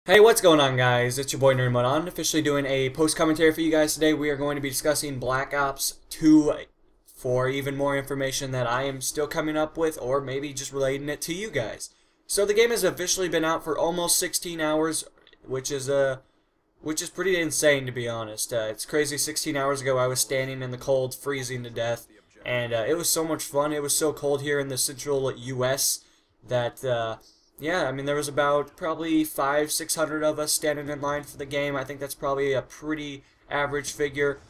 Hey, what's going on, guys? It's your boy NerdMod, officially doing a post-commentary for you guys today. We are going to be discussing Black Ops 2 for even more information that I am still coming up with, or maybe just relating it to you guys. So the game has officially been out for almost 16 hours, which is pretty insane, to be honest. It's crazy. 16 hours ago, I was standing in the cold, freezing to death, and it was so much fun. It was so cold here in the central U.S. that yeah, I mean, there was about probably 500-600 of us standing in line for the game. I think that's probably a pretty average figure.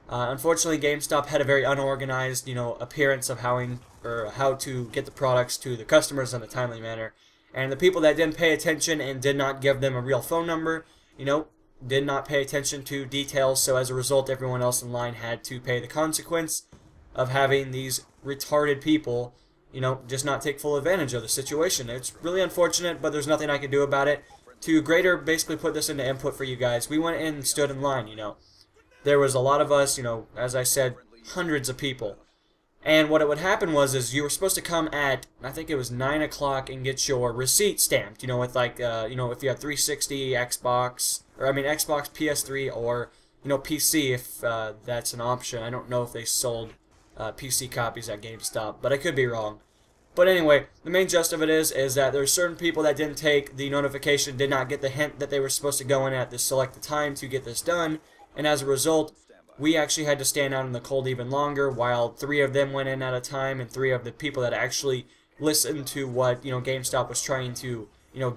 Unfortunately, GameStop had a very unorganized, appearance of how to get the products to the customers in a timely manner. And the people that didn't pay attention and did not give them a real phone number, did not pay attention to details. So as a result, everyone else in line had to pay the consequence of having these retarded people just not take full advantage of the situation. It's really unfortunate, but there's nothing I can do about it. To greater basically put this into input for you guys, we went in and stood in line, There was a lot of us, as I said, hundreds of people. And what it would happen is you were supposed to come at, I think it was 9 o'clock and get your receipt stamped, with like, if you had 360, Xbox, Xbox, PS3, or, PC if that's an option. I don't know if they sold PC copies at GameStop, but I could be wrong. But anyway, the main gist of it is that there's certain people that didn't take the notification, did not get the hint that they were supposed to go in at this selected time to get this done, and as a result, we actually had to stand out in the cold even longer, while 3 of them went in at a time, and 3 of the people that actually listened to what, GameStop was trying to,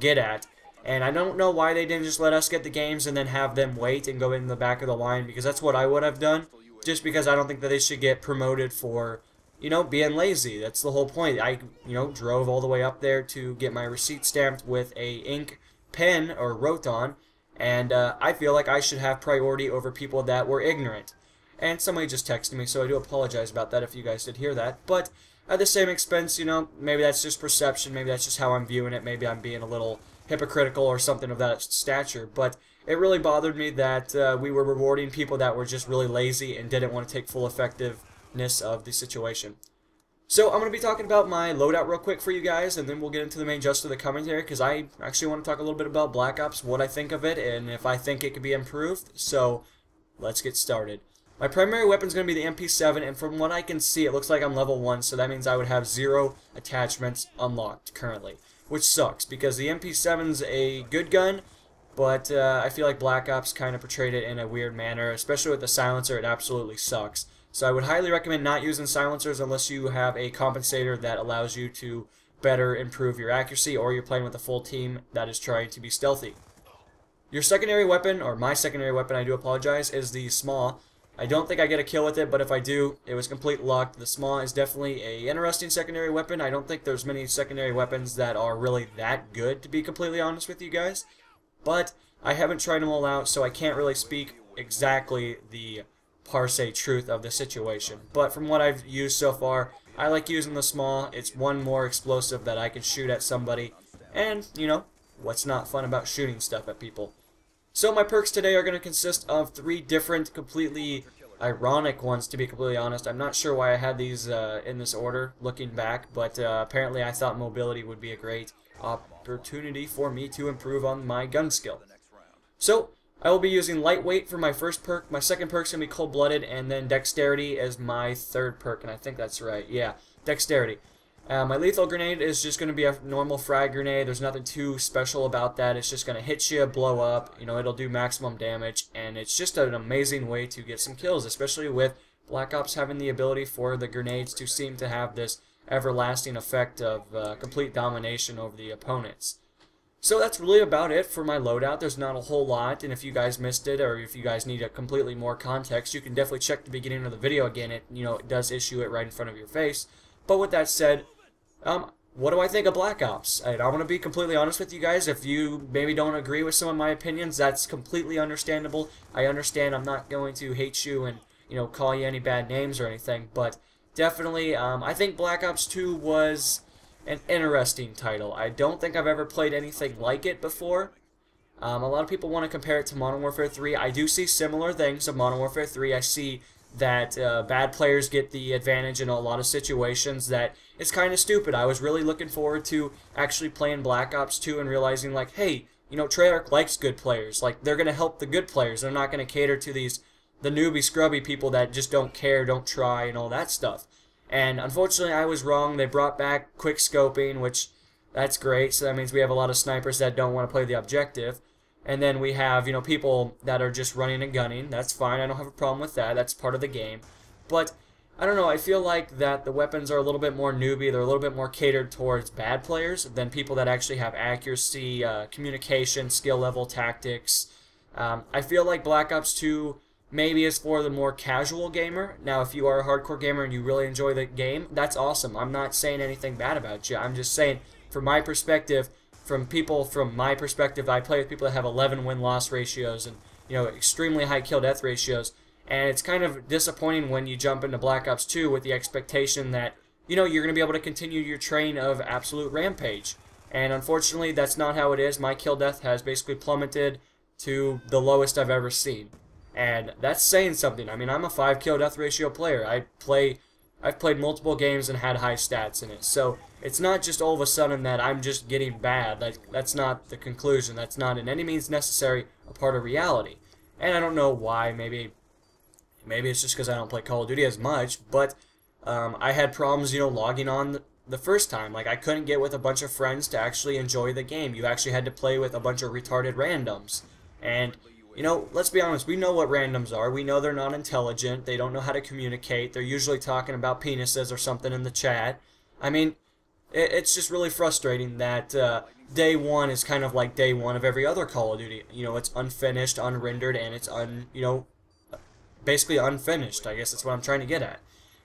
get at. And I don't know why they didn't just let us get the games and then have them wait and go in the back of the line, because that's what I would have done. Just because I don't think that they should get promoted for, being lazy. That's the whole point. I, drove all the way up there to get my receipt stamped with a ink pen, or wrote on, and I feel like I should have priority over people that were ignorant. And somebody just texted me, so I do apologize about that if you guys did hear that. But at the same expense, maybe that's just perception, maybe that's just how I'm viewing it, maybe I'm being a little hypocritical or something of that stature, but it really bothered me that we were rewarding people that were just really lazy and didn't want to take full effectiveness of the situation. So I'm going to be talking about my loadout real quick for you guys, and then we'll get into the main gist of the commentary, because I actually want to talk a little bit about Black Ops, what I think of it, and if I think it could be improved. So let's get started. My primary weapon is going to be the MP7, and from what I can see, it looks like I'm level 1, so that means I would have 0 attachments unlocked currently, which sucks, because the MP7's a good gun, but I feel like Black Ops kind of portrayed it in a weird manner, especially with the silencer. It absolutely sucks. So I would highly recommend not using silencers unless you have a compensator that allows you to better improve your accuracy, or you're playing with a full team that is trying to be stealthy. Your secondary weapon, or my secondary weapon, I do apologize, is the SMAW. I don't think I get a kill with it, but if I do, it was complete luck. The SMAW is definitely an interesting secondary weapon. I don't think there's many secondary weapons that are really that good, to be completely honest with you guys. But I haven't tried them all out, so I can't really speak exactly the per se truth of the situation. But from what I've used so far, I like using the SMAW. It's one more explosive that I can shoot at somebody. And, what's not fun about shooting stuff at people? So my perks today are going to consist of 3 different, completely ironic ones, to be completely honest. I'm not sure why I had these in this order, looking back, but apparently I thought mobility would be a great opportunity for me to improve on my gun skill. So I will be using lightweight for my first perk. My second perk is going to be cold-blooded, and then dexterity is my 3rd perk, and I think that's right. Yeah, dexterity. My lethal grenade is just going to be a normal frag grenade. There's nothing too special about that. It's just going to hit you, blow up, it'll do maximum damage, and it's just an amazing way to get some kills, especially with Black Ops having the ability for the grenades to seem to have this everlasting effect of complete domination over the opponents. So that's really about it for my loadout. There's not a whole lot, and if you guys missed it, or if you guys need a completely more context, you can definitely check the beginning of the video again. It does issue it right in front of your face. But with that said, what do I think of Black Ops? I want to be completely honest with you guys. If you maybe don't agree with some of my opinions, that's completely understandable. I understand. I'm not going to hate you and call you any bad names or anything, but definitely, I think Black Ops 2 was an interesting title. I don't think I've ever played anything like it before. A lot of people want to compare it to Modern Warfare 3. I do see similar things of Modern Warfare 3. I see that bad players get the advantage in a lot of situations that it's kind of stupid. I was really looking forward to actually playing Black Ops 2 and realizing, like, hey, Treyarch likes good players. Like, they're going to help the good players. They're not going to cater to the newbie, scrubby people that just don't care, don't try, and all that stuff. And unfortunately, I was wrong. They brought back quick scoping, which that's great. So that means we have a lot of snipers that don't want to play the objective. And then we have, people that are just running and gunning. That's fine. I don't have a problem with that. That's part of the game. But I don't know. I feel like that the weapons are a little bit more newbie. They're a little bit more catered towards bad players than people that actually have accuracy, communication, skill level, tactics. I feel like Black Ops 2 maybe is for the more casual gamer. Now, if you are a hardcore gamer and you really enjoy the game, that's awesome. I'm not saying anything bad about you. I'm just saying, from my perspective, from my perspective, I play with people that have 11 win-loss ratios and, extremely high kill-death ratios. And it's kind of disappointing when you jump into Black Ops 2 with the expectation that, you're going to be able to continue your train of absolute rampage. And unfortunately, that's not how it is. My kill-death has basically plummeted to the lowest I've ever seen. And that's saying something. I mean, I'm a 5 kill-death ratio player. I've played multiple games and had high stats in it. So it's not just all of a sudden that I'm just getting bad. That's not the conclusion. That's not in any means necessary a part of reality. And I don't know why. Maybe it's just because I don't play Call of Duty as much. But I had problems, logging on the first time. Like, I couldn't get with a bunch of friends to actually enjoy the game. You actually had to play with a bunch of retarded randoms. And let's be honest, we know what randoms are. We know they're not intelligent. They don't know how to communicate. They're usually talking about penises or something in the chat. I mean, it's just really frustrating that day one is kind of like day one of every other Call of Duty. It's unfinished, unrendered, and it's basically unfinished. I guess that's what I'm trying to get at.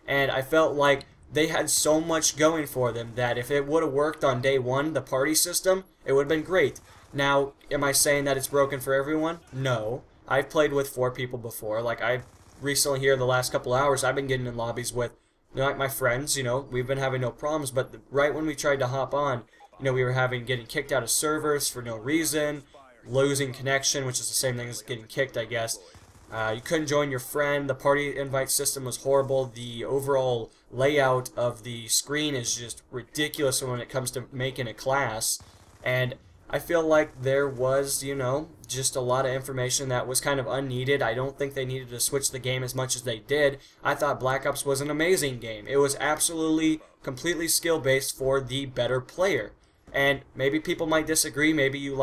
And I felt like they had so much going for them that if it would have worked on day one, the party system, it would have been great. Now, am I saying that it's broken for everyone? No. I've played with 4 people before. Like, I've recently here the last couple hours, I've been getting in lobbies with like my friends, we've been having no problems, but right when we tried to hop on, we were getting kicked out of servers for no reason, losing connection, which is the same thing as getting kicked, I guess. You couldn't join your friend. The party invite system was horrible. The overall layout of the screen is just ridiculous when it comes to making a class. And I feel like there was, just a lot of information that was kind of unneeded. I don't think they needed to switch the game as much as they did. I thought Black Ops was an amazing game. It was absolutely, completely skill-based for the better player. And maybe people might disagree. Maybe you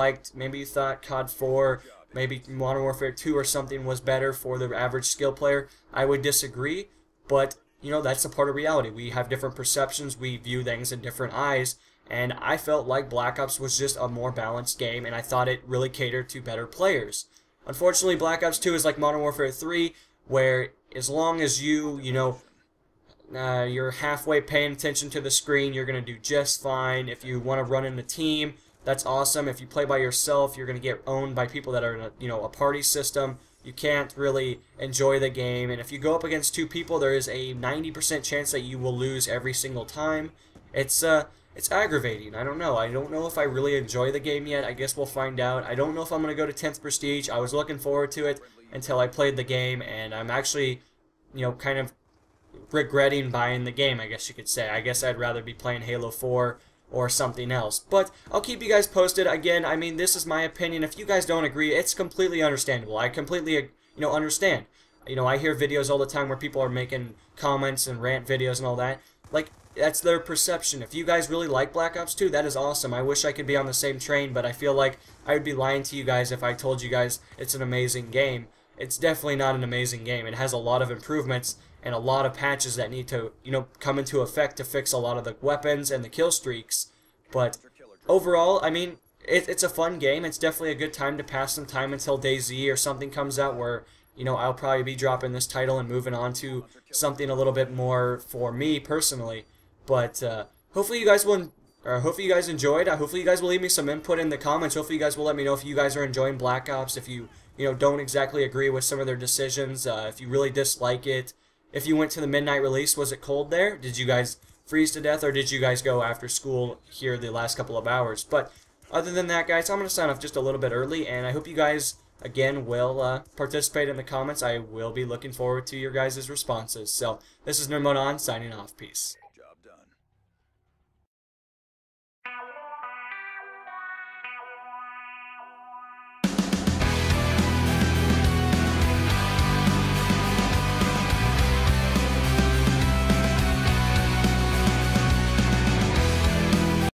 thought COD 4, maybe Modern Warfare 2 or something was better for the average skill player. I would disagree, but, that's a part of reality. We have different perceptions. We view things in different eyes. And I felt like Black Ops was just a more balanced game, and I thought it really catered to better players. Unfortunately, Black Ops 2 is like Modern Warfare 3, where as long as you're halfway paying attention to the screen, you're going to do just fine. If you want to run in a team, that's awesome. If you play by yourself, you're going to get owned by people that are in a party system. You can't really enjoy the game. And if you go up against 2 people, there is a 90% chance that you will lose every single time. It's aggravating. I don't know. I don't know if I really enjoy the game yet. I guess we'll find out. I don't know if I'm going to go to 10th Prestige. I was looking forward to it until I played the game, and I'm actually, kind of regretting buying the game, I guess you could say. I guess I'd rather be playing Halo 4 or something else. But I'll keep you guys posted. Again, I mean, this is my opinion. If you guys don't agree, it's completely understandable. I completely, understand. I hear videos all the time where people are making comments and rant videos and all that. Like, that's their perception. If you guys really like Black Ops 2, that is awesome. I wish I could be on the same train, but I feel like I would be lying to you guys if I told you guys it's an amazing game. It's definitely not an amazing game. It has a lot of improvements and a lot of patches that need to, come into effect to fix a lot of the weapons and the kill streaks. But overall, I mean, it's a fun game. It's definitely a good time to pass some time until DayZ or something comes out where, I'll probably be dropping this title and moving on to something a little bit more for me personally. But hopefully you guys enjoyed. Hopefully you guys will leave me some input in the comments. Hopefully you guys will let me know if you guys are enjoying Black Ops. If you don't exactly agree with some of their decisions. If you really dislike it. If you went to the midnight release, was it cold there? Did you guys freeze to death, or did you guys go after school here the last couple of hours? But other than that, guys, I'm going to sign off just a little bit early, and I hope you guys again will participate in the comments. I will be looking forward to your guys' responses. So this is Nerdmode On signing off. Peace.